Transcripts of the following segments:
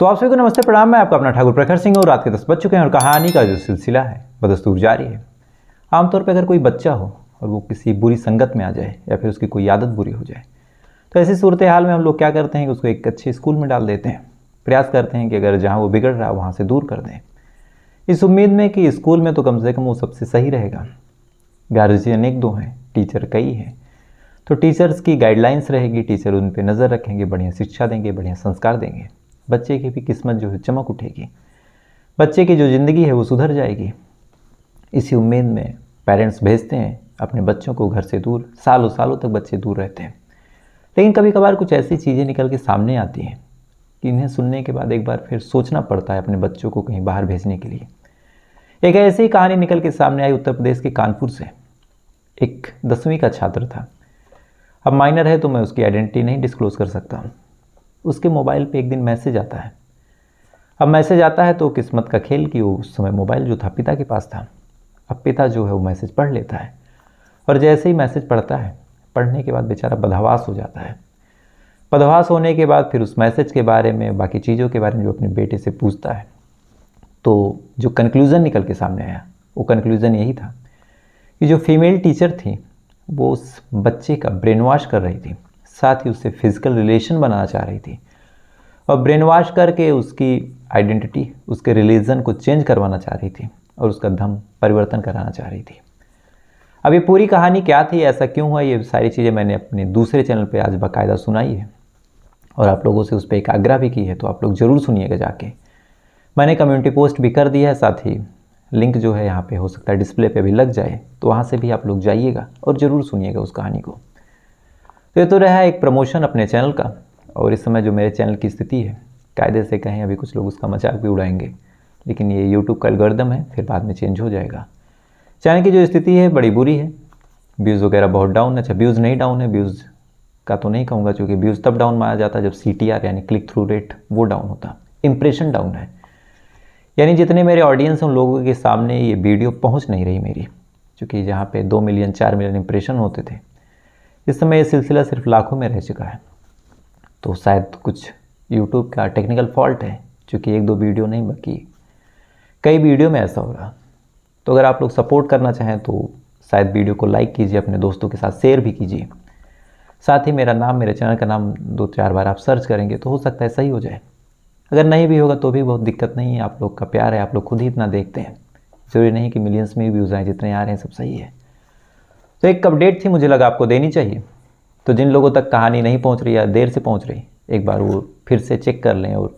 तो आप सभी को नमस्ते प्रणाम। मैं आपका अपना ठाकुर प्रखर सिंह और रात के 10 बज चुके हैं और कहानी का जो सिलसिला है बदस्तूर जारी है। आमतौर पर अगर कोई बच्चा हो और वो किसी बुरी संगत में आ जाए या फिर उसकी कोई आदत बुरी हो जाए तो ऐसी सूरत हाल में हम लोग क्या करते हैं कि उसको एक अच्छे स्कूल में डाल देते हैं। प्रयास करते हैं कि अगर जहाँ वो बिगड़ रहा है वहाँ से दूर कर दें, इस उम्मीद में कि स्कूल में तो कम से कम वो सबसे सही रहेगा। गार्जियन एक दो हैं, टीचर कई हैं, तो टीचर्स की गाइडलाइंस रहेगी, टीचर उन पर नज़र रखेंगे, बढ़िया शिक्षा देंगे, बढ़िया संस्कार देंगे, बच्चे की भी किस्मत जो है चमक उठेगी, बच्चे की जो ज़िंदगी है वो सुधर जाएगी। इसी उम्मीद में पेरेंट्स भेजते हैं अपने बच्चों को घर से दूर। सालों सालों तक बच्चे दूर रहते हैं, लेकिन कभी कभार कुछ ऐसी चीज़ें निकल के सामने आती हैं कि इन्हें सुनने के बाद एक बार फिर सोचना पड़ता है अपने बच्चों को कहीं बाहर भेजने के लिए। एक ऐसी कहानी निकल के सामने आई उत्तर प्रदेश के कानपुर से। एक 10वीं का छात्र था। अब माइनर है तो मैं उसकी आइडेंटिटी नहीं डिस्क्लोज़ कर सकता। उसके मोबाइल पे एक दिन मैसेज आता है। अब मैसेज आता है तो किस्मत का खेल कि वो उस समय मोबाइल जो था पिता के पास था। अब पिता जो है वो मैसेज पढ़ लेता है और जैसे ही मैसेज पढ़ता है, पढ़ने के बाद बेचारा बदहवास हो जाता है। बदहवास होने के बाद फिर उस मैसेज के बारे में, बाकी चीज़ों के बारे में जो अपने बेटे से पूछता है, तो जो कंक्लूज़न निकल के सामने आया वो कंक्लूज़न यही था कि जो फीमेल टीचर थी वो उस बच्चे का ब्रेन वॉश कर रही थी, साथ ही उससे फिजिकल रिलेशन बनाना चाह रही थी और ब्रेन वॉश करके उसकी आइडेंटिटी, उसके रिलीजन को चेंज करवाना चाह रही थी और उसका धर्म परिवर्तन कराना चाह रही थी। अब ये पूरी कहानी क्या थी, ऐसा क्यों हुआ, ये सारी चीज़ें मैंने अपने दूसरे चैनल पे आज बाकायदा सुनाई है और आप लोगों से उस पर एक आग्रह भी की है, तो आप लोग ज़रूर सुनिएगा जाके। मैंने कम्युनिटी पोस्ट भी कर दिया है, साथ ही लिंक जो है यहाँ पे हो सकता है डिस्प्ले पे भी लग जाए, तो वहाँ से भी आप लोग जाइएगा और ज़रूर सुनिएगा उस कहानी को। तो ये तो रहा एक प्रमोशन अपने चैनल का। और इस समय जो मेरे चैनल की स्थिति है, कायदे से कहें अभी कुछ लोग उसका मजाक भी उड़ाएंगे, लेकिन ये यूट्यूब का एल्गोरिदम है, फिर बाद में चेंज हो जाएगा। चैनल की जो स्थिति है बड़ी बुरी है, व्यूज़ वगैरह बहुत डाउन है। अच्छा, व्यूज़ नहीं डाउन है, व्यूज़ का तो नहीं कहूँगा, क्योंकि व्यूज़ तब डाउन माना जाता है जब CTR यानी क्लिक थ्रू रेट वो डाउन होता। इंप्रेशन डाउन है, यानी जितने मेरे ऑडियंस हैं उन लोगों के सामने ये वीडियो पहुँच नहीं रही मेरी, क्योंकि जहाँ पे 2 मिलियन 4 मिलियन इंप्रेशन होते थे, इस समय ये सिलसिला सिर्फ लाखों में रह चुका है। तो शायद कुछ यूट्यूब का टेक्निकल फॉल्ट है, क्योंकि 1-2 वीडियो नहीं बल्कि कई वीडियो में ऐसा हो रहा। तो अगर आप लोग सपोर्ट करना चाहें तो शायद वीडियो को लाइक कीजिए, अपने दोस्तों के साथ शेयर भी कीजिए। साथ ही मेरा नाम, मेरे चैनल का नाम 2-4 बार आप सर्च करेंगे तो हो सकता है सही हो जाए। अगर नहीं भी होगा तो भी बहुत दिक्कत नहीं है, आप लोग का प्यार है, आप लोग खुद ही इतना देखते हैं, ज़रूरी नहीं कि मिलियंस में व्यूज़ आए, जितने आ रहे हैं सब सही है। तो एक अपडेट थी, मुझे लगा आपको देनी चाहिए। तो जिन लोगों तक कहानी नहीं पहुंच रही या देर से पहुंच रही, एक बार वो फिर से चेक कर लें और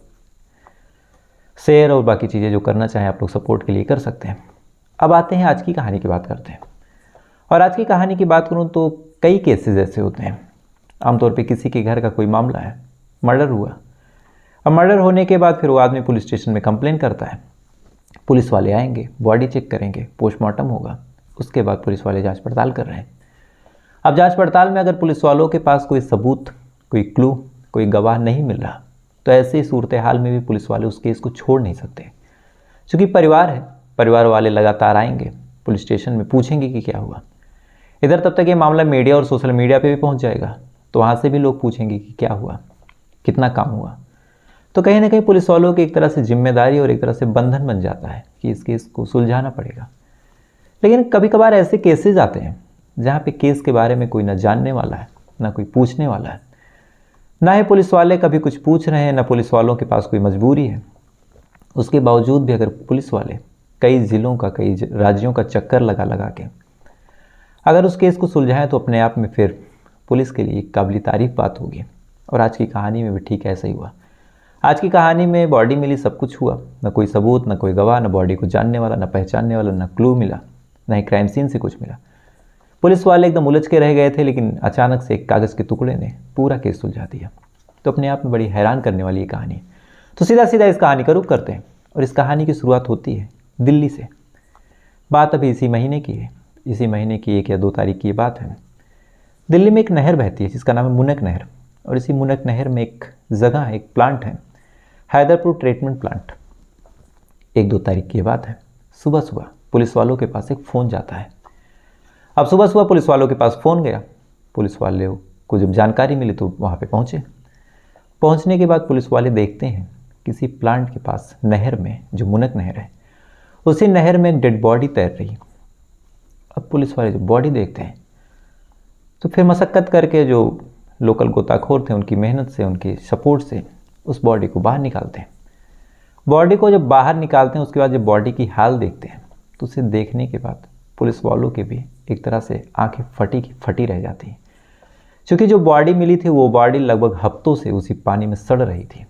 शेयर और बाकी चीज़ें जो करना चाहें आप लोग सपोर्ट के लिए कर सकते हैं। अब आते हैं आज की कहानी की बात करते हैं। और आज की कहानी की बात करूं तो कई केसेस ऐसे होते हैं। आमतौर पे किसी के घर का कोई मामला है, मर्डर हुआ। अब मर्डर होने के बाद फिर वो आदमी पुलिस स्टेशन में कंप्लेन करता है। पुलिस वाले आएंगे, बॉडी चेक करेंगे, पोस्टमार्टम होगा, उसके बाद पुलिस वाले जाँच पड़ताल कर रहे हैं। अब जांच पड़ताल में अगर पुलिस वालों के पास कोई सबूत, कोई क्लू, कोई गवाह नहीं मिल रहा, तो ऐसी सूरत हाल में भी पुलिस वाले उस केस को छोड़ नहीं सकते, क्योंकि परिवार है, परिवार वाले लगातार आएंगे पुलिस स्टेशन में, पूछेंगे कि क्या हुआ। इधर तब तक ये मामला मीडिया और सोशल मीडिया पे भी पहुंच जाएगा, तो वहाँ से भी लोग पूछेंगे कि क्या हुआ, कितना काम हुआ। तो कहीं ना कहीं पुलिस वालों की एक तरह से जिम्मेदारी और एक तरह से बंधन बन जाता है कि इस केस को सुलझाना पड़ेगा। लेकिन कभी कभार ऐसे केसेज आते हैं जहाँ पे केस के बारे में कोई ना जानने वाला है, ना कोई पूछने वाला है, ना ही पुलिस वाले कभी कुछ पूछ रहे हैं, ना पुलिस वालों के पास कोई मजबूरी है। उसके बावजूद भी अगर पुलिस वाले कई ज़िलों का, कई राज्यों का चक्कर लगा लगा के अगर उस केस को सुलझाएं तो अपने आप में फिर पुलिस के लिए एक काबिल तारीफ बात होगी। और आज की कहानी में भी ठीक ऐसा ही हुआ। आज की कहानी में बॉडी मिली, सब कुछ हुआ, ना कोई सबूत, ना कोई गवाह, ना बॉडी को जानने वाला, ना पहचानने वाला, ना क्लू मिला, ना ही क्राइम सीन से कुछ मिला। पुलिस वाले एकदम उलझ के रह गए थे, लेकिन अचानक से एक कागज़ के टुकड़े ने पूरा केस सुलझा दिया। तो अपने आप में बड़ी हैरान करने वाली ये कहानी। तो सीधा सीधा इस कहानी का रुख करते हैं और इस कहानी की शुरुआत होती है दिल्ली से। बात अभी इसी महीने की है, इसी महीने की 1 या 2 तारीख की ये बात है। दिल्ली में एक नहर बहती है जिसका नाम है मुनक नहर, और इसी मुनक नहर में एक जगह है, एक प्लांट है, हैदरपुर ट्रीटमेंट प्लांट। 1-2 तारीख की ये बात है। सुबह सुबह पुलिस वालों के पास एक फ़ोन जाता है। अब सुबह सुबह पुलिस वालों के पास फ़ोन गया, पुलिस वाले को जब जानकारी मिली तो वहाँ पे पहुँचे। पहुँचने के बाद पुलिस वाले देखते हैं किसी प्लांट के पास नहर में, जो मुनक नहर है, उसी नहर में एक डेड बॉडी तैर रही। अब पुलिस वाले जो बॉडी देखते हैं तो फिर मशक्क़त करके जो लोकल गोताखोर थे उनकी मेहनत से, उनके सपोर्ट से उस बॉडी को बाहर निकालते हैं। बॉडी को जब बाहर निकालते हैं उसके बाद जब बॉडी की हाल देखते हैं तो उसे देखने के बाद पुलिस वालों के भी एक तरह से आंखें फटी की फटी रह जाती हैं, क्योंकि जो बॉडी मिली थी वो बॉडी लगभग हफ्तों से उसी पानी में सड़ रही थी।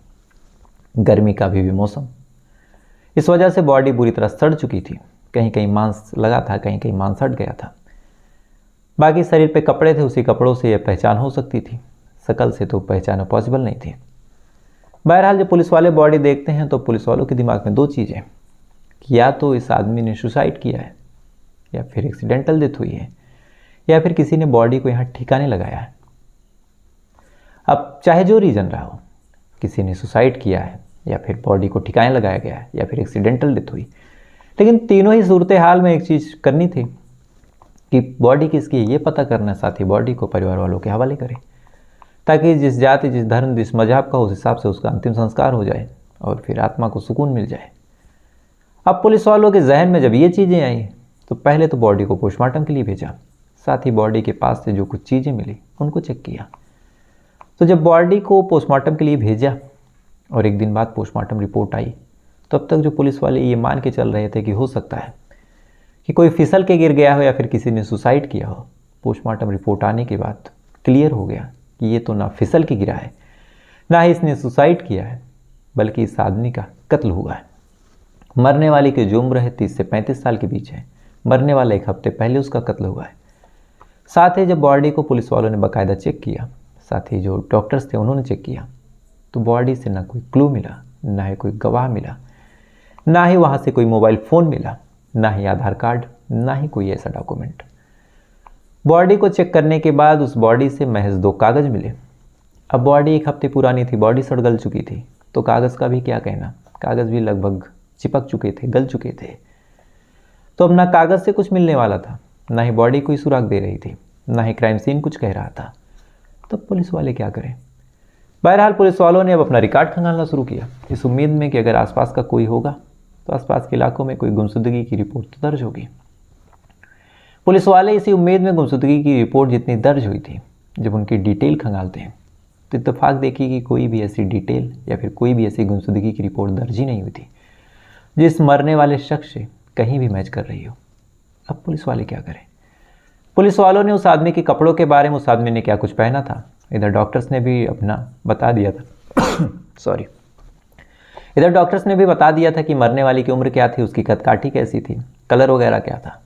गर्मी का भी मौसम, इस वजह से बॉडी बुरी तरह सड़ चुकी थी। कहीं कहीं मांस लगा था, कहीं कहीं मांस हट गया था। बाकी शरीर पे कपड़े थे, उसी कपड़ों से यह पहचान हो सकती थी, शकल से तो पहचान पॉसिबल नहीं थी। बहरहाल जब पुलिस वाले बॉडी देखते हैं तो पुलिस वालों के दिमाग में दो चीज़ें, कि या तो इस आदमी ने सुसाइड किया है, या फिर एक्सीडेंटल डेथ हुई है, या फिर किसी ने बॉडी को यहाँ ठिकाने लगाया है। अब चाहे जो रीज़न रहा हो, किसी ने सुसाइड किया है या फिर बॉडी को ठिकाने लगाया गया है या फिर एक्सीडेंटल डेथ हुई, लेकिन तीनों ही सूरत हाल में एक चीज़ करनी थी कि बॉडी किसकी है ये पता करना, साथ ही बॉडी को परिवार वालों के हवाले करें, ताकि जिस जाति, जिस धर्म, जिस मजहब का उस हिसाब से उसका अंतिम संस्कार हो जाए और फिर आत्मा को सुकून मिल जाए। अब पुलिस वालों के जहन में जब ये चीज़ें आई तो पहले तो बॉडी को पोस्टमार्टम के लिए भेजा, साथ ही बॉडी के पास से जो कुछ चीज़ें मिली उनको चेक किया। तो जब बॉडी को पोस्टमार्टम के लिए भेजा और एक दिन बाद पोस्टमार्टम रिपोर्ट आई, तब तक जो पुलिस वाले ये मान के चल रहे थे कि हो सकता है कि कोई फिसल के गिर गया हो या फिर किसी ने सुसाइड किया हो। पोस्टमार्टम रिपोर्ट आने के बाद क्लियर हो गया कि ये तो ना फिसल के गिरा है, ना ही इसने सुसाइड किया है, बल्कि इस आदमी का कत्ल हुआ है। मरने वाले की जो उम्र है 30 से 35 साल के बीच है, मरने वाले एक हफ्ते पहले उसका कत्ल हुआ है। साथ ही जब बॉडी को पुलिस वालों ने बाकायदा चेक किया, साथ ही जो डॉक्टर्स थे उन्होंने चेक किया, तो बॉडी से ना कोई क्लू मिला, ना ही कोई गवाह मिला, ना ही वहाँ से कोई मोबाइल फ़ोन मिला, ना ही आधार कार्ड, ना ही कोई ऐसा डॉक्यूमेंट। बॉडी को चेक करने के बाद उस बॉडी से महज 2 कागज़ मिले। अब बॉडी एक हफ्ते पुरानी थी, बॉडी सड़ गल चुकी थी, तो कागज़ का भी क्या कहना, कागज़ भी लगभग चिपक चुके थे, गल चुके थे। तो अब ना कागज़ से कुछ मिलने वाला था, ना ही बॉडी कोई सुराग दे रही थी, ना ही क्राइम सीन कुछ कह रहा था। तो पुलिस वाले क्या करें? बहरहाल पुलिस वालों ने अब अपना रिकॉर्ड खंगालना शुरू किया, इस उम्मीद में कि अगर आसपास का कोई होगा तो आसपास के इलाकों में कोई गुमशुदगी की रिपोर्ट तो दर्ज होगी। पुलिस वाले इसी उम्मीद में गुमशुदगी की रिपोर्ट जितनी दर्ज हुई थी, जब उनकी डिटेल खंगालते हैं तो इत्तेफाक देखी कि कोई भी ऐसी डिटेल या फिर कोई भी ऐसी गुमशुदगी की रिपोर्ट दर्ज ही नहीं हुई थी जिस मरने वाले शख्स से कहीं भी मैच कर रही हो। अब पुलिस वाले क्या करें? पुलिस वालों ने उस आदमी के कपड़ों के बारे में, उस आदमी ने क्या कुछ पहना था, इधर डॉक्टर्स ने भी अपना बता दिया था सॉरी इधर डॉक्टर्स ने भी बता दिया था कि मरने वाली की उम्र क्या थी, उसकी कदकाठी कैसी थी, कलर वगैरह क्या था।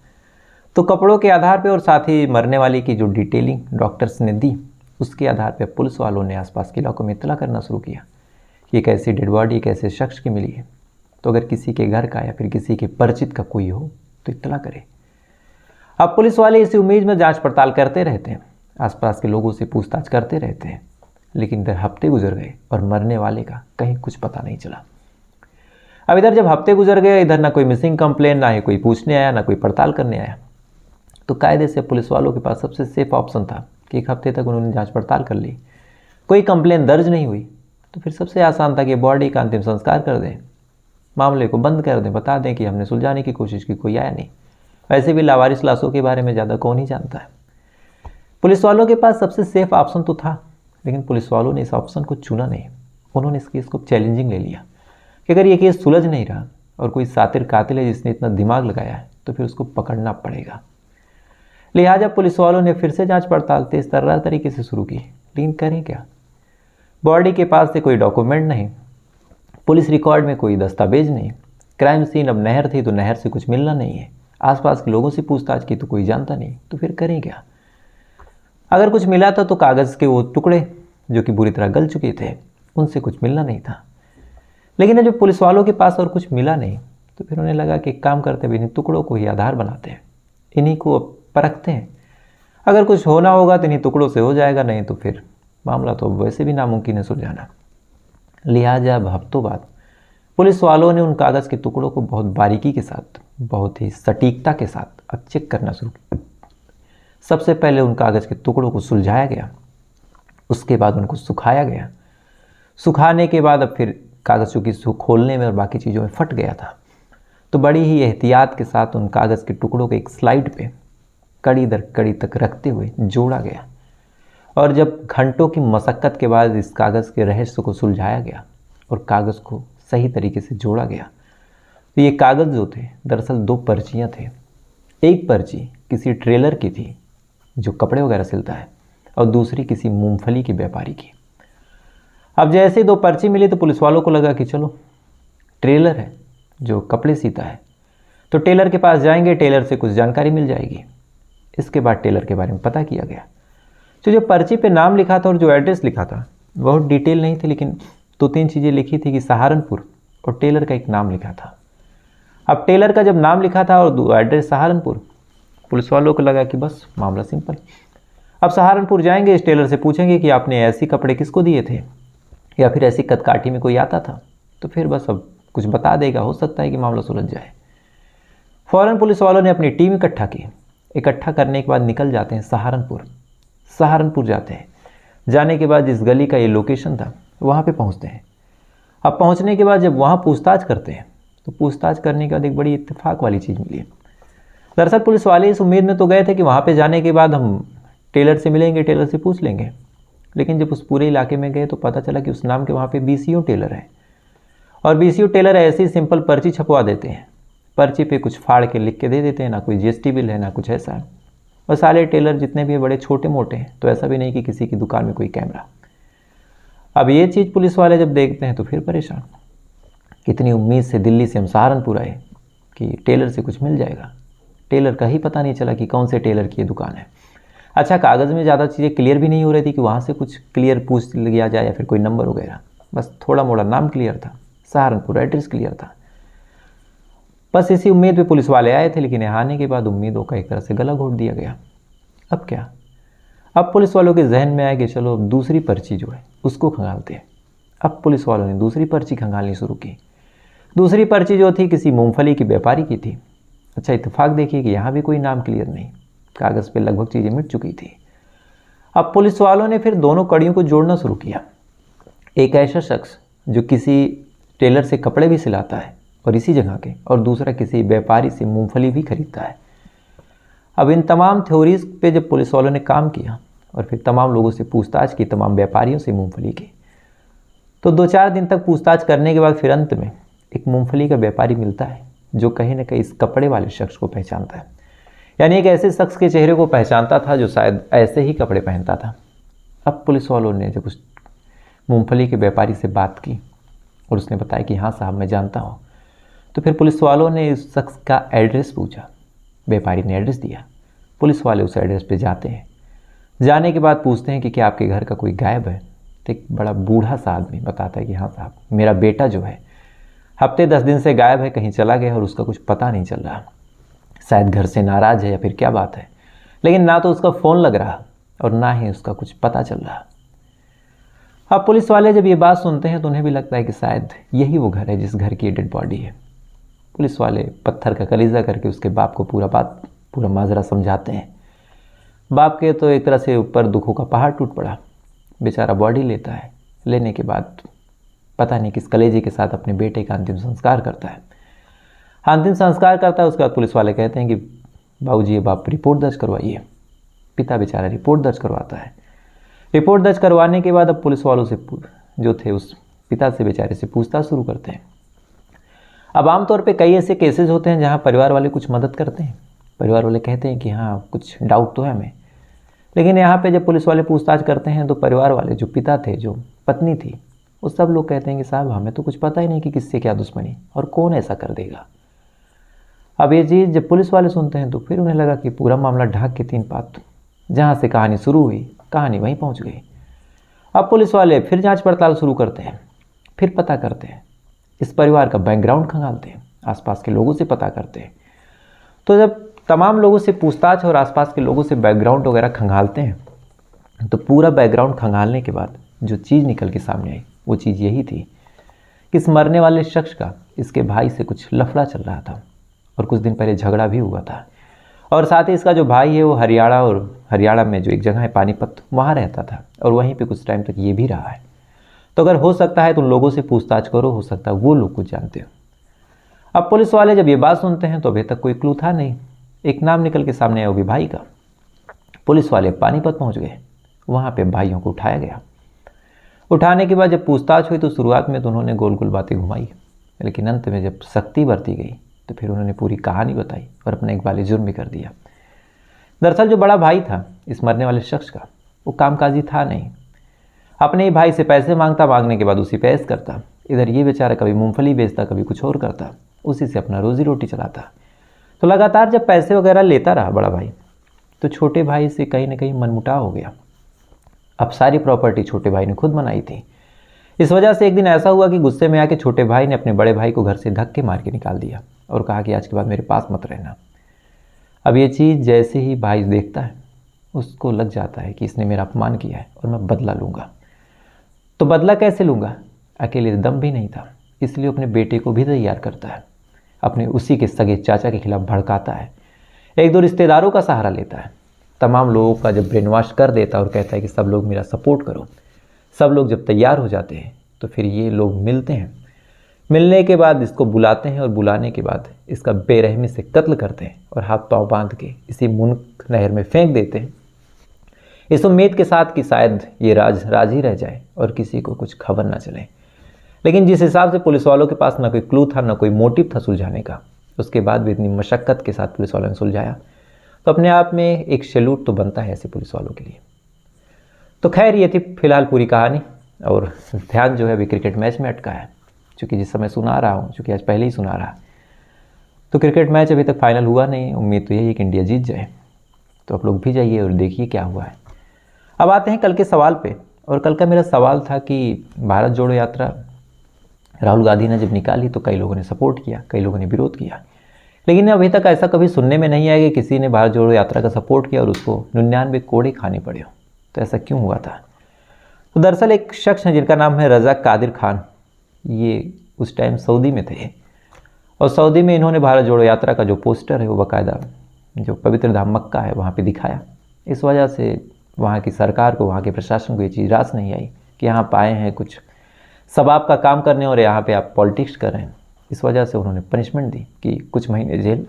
तो कपड़ों के आधार पे और साथ ही मरने वाली की जो डिटेलिंग डॉक्टर्स ने दी, उसके आधार पे पुलिस वालों ने आसपास के इलाकों में इत्तला करना शुरू किया कि एक ऐसी डेड बॉडी एक ऐसे शख्स की मिली है, तो अगर किसी के घर का या फिर किसी के परिचित का कोई हो तो इत्तला करे। अब पुलिस वाले इसी उम्मीद में जांच पड़ताल करते रहते हैं, आसपास के लोगों से पूछताछ करते रहते हैं, लेकिन इधर हफ्ते गुजर गए और मरने वाले का कहीं कुछ पता नहीं चला। अब इधर जब हफ्ते गुजर गए, इधर ना कोई मिसिंग कंप्लेन, ना ही कोई पूछने आया, ना कोई पड़ताल करने आया, तो कायदे से पुलिस वालों के पास सबसे सेफ ऑप्शन था कि एक हफ्ते तक उन्होंने जांच पड़ताल कर ली, कोई कंप्लेन दर्ज नहीं हुई, तो फिर सबसे आसान था कि बॉडी का अंतिम संस्कार कर दें, मामले को बंद कर दें, बता दें कि हमने सुलझाने की कोशिश की, कोई आया नहीं। वैसे भी लावारिस लाशों के बारे में ज़्यादा कौन ही जानता है। पुलिस वालों के पास सबसे सेफ ऑप्शन तो था, लेकिन पुलिस वालों ने इस ऑप्शन को चुना नहीं। उन्होंने इस केस को चैलेंजिंग ले लिया कि अगर ये केस सुलझ नहीं रहा और कोई सातिर कातिल है जिसने इतना दिमाग लगाया है, तो फिर उसको पकड़ना पड़ेगा। लिहाजा पुलिस वालों ने फिर से जांच पड़ताल तेज तर्रार तरीके से शुरू की, लेकिन करें क्या? बॉडी के पास से कोई डॉक्यूमेंट नहीं, पुलिस रिकॉर्ड में कोई दस्तावेज नहीं, क्राइम सीन अब नहर थी तो नहर से कुछ मिलना नहीं है, आसपास के लोगों से पूछताछ की तो कोई जानता नहीं, तो फिर करें क्या? अगर कुछ मिला था तो कागज़ के वो टुकड़े जो कि बुरी तरह गल चुके थे, उनसे कुछ मिलना नहीं था। लेकिन जब पुलिस वालों के पास और कुछ मिला नहीं, तो फिर उन्हें लगा कि एक काम करते हुए इन टुकड़ों को ही आधार बनाते हैं, इन्हीं को परखते हैं, अगर कुछ होना होगा तो इन्हीं टुकड़ों से हो जाएगा, नहीं तो फिर मामला तो वैसे भी नामुमकिन है सुलझाना। लिहाजा अब हफ्तों बाद पुलिस वालों ने उन कागज़ के टुकड़ों को बहुत बारीकी के साथ, बहुत ही सटीकता के साथ अब चेक करना शुरू किया। सबसे पहले उन कागज़ के टुकड़ों को सुलझाया गया, उसके बाद उनको सुखाया गया, सुखाने के बाद अब फिर कागज़ों की खोलने में और बाकी चीज़ों में फट गया था। तो बड़ी ही एहतियात के साथ उन कागज़ के टुकड़ों को एक स्लाइड पे कड़ी दर कड़ी तक रखते हुए जोड़ा गया। और जब घंटों की मशक्क़त के बाद इस कागज़ के रहस्य को सुलझाया गया और कागज़ को सही तरीके से जोड़ा गया, तो ये कागज़ जो थे दरअसल 2 पर्चियाँ थे। एक पर्ची किसी ट्रेलर की थी जो कपड़े वगैरह सिलता है, और दूसरी किसी मूंगफली के व्यापारी की। अब जैसे 2 पर्ची मिली तो पुलिस वालों को लगा कि चलो ट्रेलर है जो कपड़े सीता है, तो टेलर के पास जाएंगे, टेलर से कुछ जानकारी मिल जाएगी। इसके बाद टेलर के बारे में पता किया गया। तो जो पर्ची पे नाम लिखा था और जो एड्रेस लिखा था बहुत डिटेल नहीं थी, लेकिन 2-3 चीज़ें लिखी थी कि सहारनपुर, और टेलर का एक नाम लिखा था। अब टेलर का जब नाम लिखा था और एड्रेस सहारनपुर, पुलिस वालों को लगा कि बस मामला सिंपल। अब सहारनपुर जाएंगे, इस टेलर से पूछेंगे कि आपने ऐसे कपड़े किसको दिए थे, या फिर ऐसी कदकाठी में कोई आता था, तो फिर बस अब कुछ बता देगा, हो सकता है कि मामला सुलझ जाए। फ़ौरन पुलिस वालों ने अपनी टीम इकट्ठा की। इकट्ठा करने के बाद निकल जाते हैं सहारनपुर जाते हैं। जाने के बाद जिस गली का ये लोकेशन था वहाँ पे पहुँचते हैं। अब पहुँचने के बाद जब वहाँ पूछताछ करते हैं तो पूछताछ करने के बाद एक बड़ी इत्तेफाक वाली चीज़ मिली। दरअसल पुलिस वाले इस उम्मीद में तो गए थे कि वहाँ पे जाने के बाद हम टेलर से मिलेंगे, टेलर से पूछ लेंगे, लेकिन जब उस पूरे इलाके में गए तो पता चला कि उस नाम के वहाँ पे BCO टेलर है। और BCO टेलर ऐसी सिंपल पर्ची छपवा देते हैं, पर्ची पे कुछ फाड़ के लिख के दे देते हैं, ना कोई GST बिल है ना कुछ ऐसा है। और सारे टेलर जितने भी बड़े छोटे मोटे हैं, तो ऐसा भी नहीं कि किसी की दुकान में कोई कैमरा। अब ये चीज़ पुलिस वाले जब देखते हैं तो फिर परेशान। कितनी उम्मीद से दिल्ली से हम सहारनपुर आए कि टेलर से कुछ मिल जाएगा, टेलर का ही पता नहीं चला कि कौन से टेलर की ये दुकान है। अच्छा, कागज़ में ज़्यादा चीज़ें क्लियर भी नहीं हो रही थी कि वहाँ से कुछ क्लियर पूछ लिया जाए या फिर कोई नंबर वगैरह, बस थोड़ा मोड़ा नाम क्लियर था, सहारनपुर एड्रेस क्लियर था। बस इसी उम्मीद पे पुलिस वाले आए थे, लेकिन यहाँ आने के बाद उम्मीदों का एक तरह से गला घोट दिया गया। अब क्या, अब पुलिस वालों के जहन में आया कि चलो अब दूसरी पर्ची जो है उसको खंगालते हैं। अब पुलिस वालों ने दूसरी पर्ची खंगालनी शुरू की। दूसरी पर्ची जो थी किसी मूंगफली की व्यापारी की थी। अच्छा, इत्तेफाक देखिए कि यहाँ भी कोई नाम क्लियर नहीं, कागज़ पे लगभग चीज़ें मिट चुकी थी। अब पुलिस वालों ने फिर दोनों कड़ियों को जोड़ना शुरू किया। एक ऐसा शख्स जो किसी टेलर से कपड़े भी सिलाता है और इसी जगह के, और दूसरा किसी व्यापारी से मूंगफली भी खरीदता है। अब इन तमाम थ्योरीज पे जब पुलिस वालों ने काम किया और फिर तमाम लोगों से पूछताछ की, तमाम व्यापारियों से मूंगफली की, तो 2-4 दिन तक पूछताछ करने के बाद फिर अंत में एक मूंगफली का व्यापारी मिलता है जो कहीं ना कहीं इस कपड़े वाले शख्स को पहचानता है। यानी एक ऐसे शख्स के चेहरे को पहचानता था जो शायद ऐसे ही कपड़े पहनता था। अब पुलिस वालों ने जब उस मूंगफली के व्यापारी से बात की और उसने बताया कि हाँ साहब मैं जानता हूँ, तो फिर पुलिस वालों ने इस शख्स का एड्रेस पूछा। व्यापारी ने एड्रेस दिया। पुलिस वाले उस एड्रेस पे जाते हैं। जाने के बाद पूछते हैं कि क्या आपके घर का कोई गायब है। तो एक बड़ा बूढ़ा सा आदमी बताता है कि हाँ साहब, मेरा बेटा जो है हफ्ते 10 दिन से गायब है, कहीं चला गया और उसका कुछ पता नहीं चल रहा। शायद घर से नाराज़ है या फिर क्या बात है, लेकिन ना तो उसका फ़ोन लग रहा और ना ही उसका कुछ पता चल रहा। अब पुलिस वाले जब ये बात सुनते हैं तो उन्हें भी लगता है कि शायद यही वो घर है जिस घर की डेड बॉडी है। पुलिस वाले पत्थर का कलीजा करके उसके बाप को पूरा माजरा समझाते हैं। बाप के तो एक तरह से ऊपर दुखों का पहाड़ टूट पड़ा। बेचारा बॉडी लेता है, लेने के बाद पता नहीं किस कलेजे के साथ अपने बेटे का अंतिम संस्कार करता है। अंतिम संस्कार करता है, उसके बाद पुलिस वाले कहते हैं कि बाबूजी अब आप रिपोर्ट दर्ज करवाइए। पिता बेचारा रिपोर्ट दर्ज करवाता है। रिपोर्ट दर्ज करवाने के बाद अब पुलिस वालों से जो थे उस पिता से बेचारे से पूछताछ शुरू करते हैं। अब आमतौर पे कई ऐसे केसेस होते हैं जहाँ परिवार वाले कुछ मदद करते हैं। परिवार वाले कहते हैं कि हाँ कुछ डाउट तो है हमें, लेकिन यहाँ पे जब पुलिस वाले पूछताछ करते हैं तो परिवार वाले जो पिता थे, जो पत्नी थी, वो सब लोग कहते हैं कि साहब हमें तो कुछ पता ही नहीं कि किससे क्या दुश्मनी और कौन ऐसा कर देगा। अब ये चीज़ जब पुलिस वाले सुनते हैं तो फिर उन्हें लगा कि पूरा मामला ढाक के 3 पात, जहाँ से कहानी शुरू हुई कहानी वहीं पहुँच गई। अब पुलिस वाले फिर जांच पड़ताल शुरू करते हैं, फिर पता करते हैं, इस परिवार का बैकग्राउंड खंगालते हैं, आसपास के लोगों से पता करते हैं। तो जब तमाम लोगों से पूछताछ और आसपास के लोगों से बैकग्राउंड वगैरह खंगालते हैं तो पूरा बैकग्राउंड खंगालने के बाद जो चीज़ निकल के सामने आई वो चीज़ यही थी कि इस मरने वाले शख्स का इसके भाई से कुछ लफड़ा चल रहा था और कुछ दिन पहले झगड़ा भी हुआ था। और साथ ही इसका जो भाई है वो हरियाणा में जो एक जगह है पानीपत, वहाँ रहता था और वहीं पे कुछ टाइम तक ये भी रहा है। तो अगर हो सकता है तो उन लोगों से पूछताछ करो, हो सकता है वो लोग कुछ जानते हो। अब पुलिस वाले जब ये बात सुनते हैं तो अभी तक कोई क्लू था नहीं। एक नाम निकल के सामने आया, वो भी भाई का। पुलिस वाले पानीपत पहुंच गए, वहाँ पे भाइयों को उठाया गया। उठाने के बाद जब पूछताछ हुई तो शुरुआत में तो उन्होंने गोल गोल बातें घुमाई, लेकिन अंत में जब सख्ती बरती गई तो फिर उन्होंने पूरी कहानी बताई और अपना इकबाल जुर्म भी कर दिया। दरअसल जो बड़ा भाई था इस मरने वाले शख्स का, वो कामकाजी था नहीं। अपने ही भाई से पैसे मांगता, मांगने के बाद उसी पे ऐश करता। इधर ये बेचारा कभी मूंगफली बेचता, कभी कुछ और करता, उसी से अपना रोजी रोटी चलाता। तो लगातार जब पैसे वगैरह लेता रहा बड़ा भाई, तो छोटे भाई से कहीं ना कहीं मनमुटाव हो गया। अब सारी प्रॉपर्टी छोटे भाई ने खुद बनाई थी। इस वजह से एक दिन ऐसा हुआ कि गुस्से में आके छोटे भाई ने अपने बड़े भाई को घर से धक्के मार के निकाल दिया और कहा कि आज के बाद मेरे पास मत रहना। अब ये चीज़ जैसे ही भाई देखता है, उसको लग जाता है कि इसने मेरा अपमान किया है और मैं बदला लूँगा। तो बदला कैसे लूँगा? अकेले दम भी नहीं था, इसलिए अपने बेटे को भी तैयार करता है। अपने उसी के सगे चाचा के खिलाफ भड़काता है, एक दो रिश्तेदारों का सहारा लेता है, तमाम लोगों का जब ब्रेन वॉश कर देता है और कहता है कि सब लोग मेरा सपोर्ट करो। सब लोग जब तैयार हो जाते हैं तो फिर ये लोग मिलते हैं। मिलने के बाद इसको बुलाते हैं और बुलाने के बाद इसका बेरहमी से कत्ल करते हैं और हाथ पांव बांध के इसी मुनक नहर में फेंक देते हैं, इस उम्मीद के साथ कि शायद ये राज ही रह जाए और किसी को कुछ खबर ना चले। लेकिन जिस हिसाब से पुलिस वालों के पास ना कोई क्लू था, ना कोई मोटिव था सुलझाने का, उसके बाद भी इतनी मशक्क़त के साथ पुलिस वालों ने सुलझाया, तो अपने आप में एक सैल्यूट तो बनता है ऐसे पुलिस वालों के लिए। तो खैर ये थी फिलहाल पूरी कहानी, और ध्यान जो है अभी क्रिकेट मैच में अटका है। चूँकि जिस समय सुना रहा हूँ, चूँकि आज पहले ही सुना रहा, तो क्रिकेट मैच अभी तक फाइनल हुआ नहीं। उम्मीद तो यही है कि इंडिया जीत जाए। तो आप लोग भी जाइए और देखिए क्या हुआ है। अब आते हैं कल के सवाल पे। और कल का मेरा सवाल था कि भारत जोड़ो यात्रा राहुल गांधी ने जब निकाली तो कई लोगों ने सपोर्ट किया, कई लोगों ने विरोध किया, लेकिन अभी तक ऐसा कभी सुनने में नहीं आया कि किसी ने भारत जोड़ो यात्रा का सपोर्ट किया और उसको 99 कोड़े खाने पड़े हो। तो ऐसा क्यों हुआ था? तो दरअसल एक शख्स है जिनका नाम है रज़ा कादिर खान। ये उस टाइम सऊदी में थे और सऊदी में इन्होंने भारत जोड़ो यात्रा का जो पोस्टर है वो बाकायदा जो पवित्र धाम मक्का है वहाँ पे दिखाया। इस वजह से वहाँ की सरकार को, वहाँ के प्रशासन को ये चीज़ रास नहीं आई कि यहाँ पे आए हैं कुछ सबाब का काम करने और यहाँ पे आप पॉलिटिक्स कर रहे हैं। इस वजह से उन्होंने पनिशमेंट दी कि कुछ महीने जेल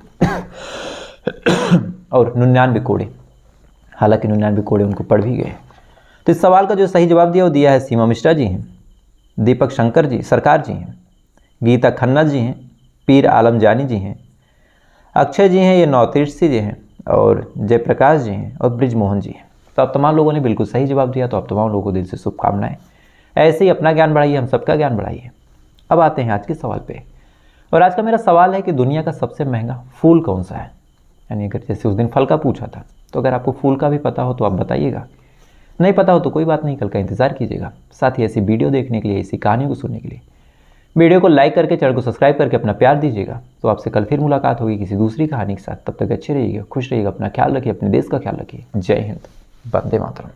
और 99 कोड़े। हालांकि 99 कोड़े उनको पड़ भी गए। तो इस सवाल का जो सही जवाब दिया वो दिया है सीमा मिश्रा जी हैं, दीपक शंकर जी सरकार जी हैं, गीता खन्ना जी हैं, पीर आलम जानी जी हैं, अक्षय जी हैं, ये नौतीर्सी जी हैं और जयप्रकाश जी हैं और ब्रिजमोहन जी हैं। तो आप तमाम लोगों ने बिल्कुल सही जवाब दिया। तो आप तमाम लोगों को दिल से शुभकामनाएं। ऐसे ही अपना ज्ञान बढ़ाइए, हम सबका ज्ञान बढ़ाइए। अब आते हैं आज के सवाल पे। और आज का मेरा सवाल है कि दुनिया का सबसे महंगा फूल कौन सा है? यानी अगर जैसे उस दिन फल का पूछा था, तो अगर आपको फूल का भी पता हो तो आप बताइएगा, नहीं पता हो तो कोई बात नहीं, कल का इंतज़ार कीजिएगा। साथ ही ऐसी वीडियो देखने के लिए, ऐसी कहानियों को सुनने के लिए वीडियो को लाइक करके, चैनल को सब्सक्राइब करके अपना प्यार दीजिएगा। तो आपसे कल फिर मुलाकात होगी किसी दूसरी कहानी के साथ। तब तक अच्छे रहिएगा, खुश रहिएगा, अपना ख्याल रखिए, अपने देश का ख्याल रखिए। जय हिंद, वंदे मातरम।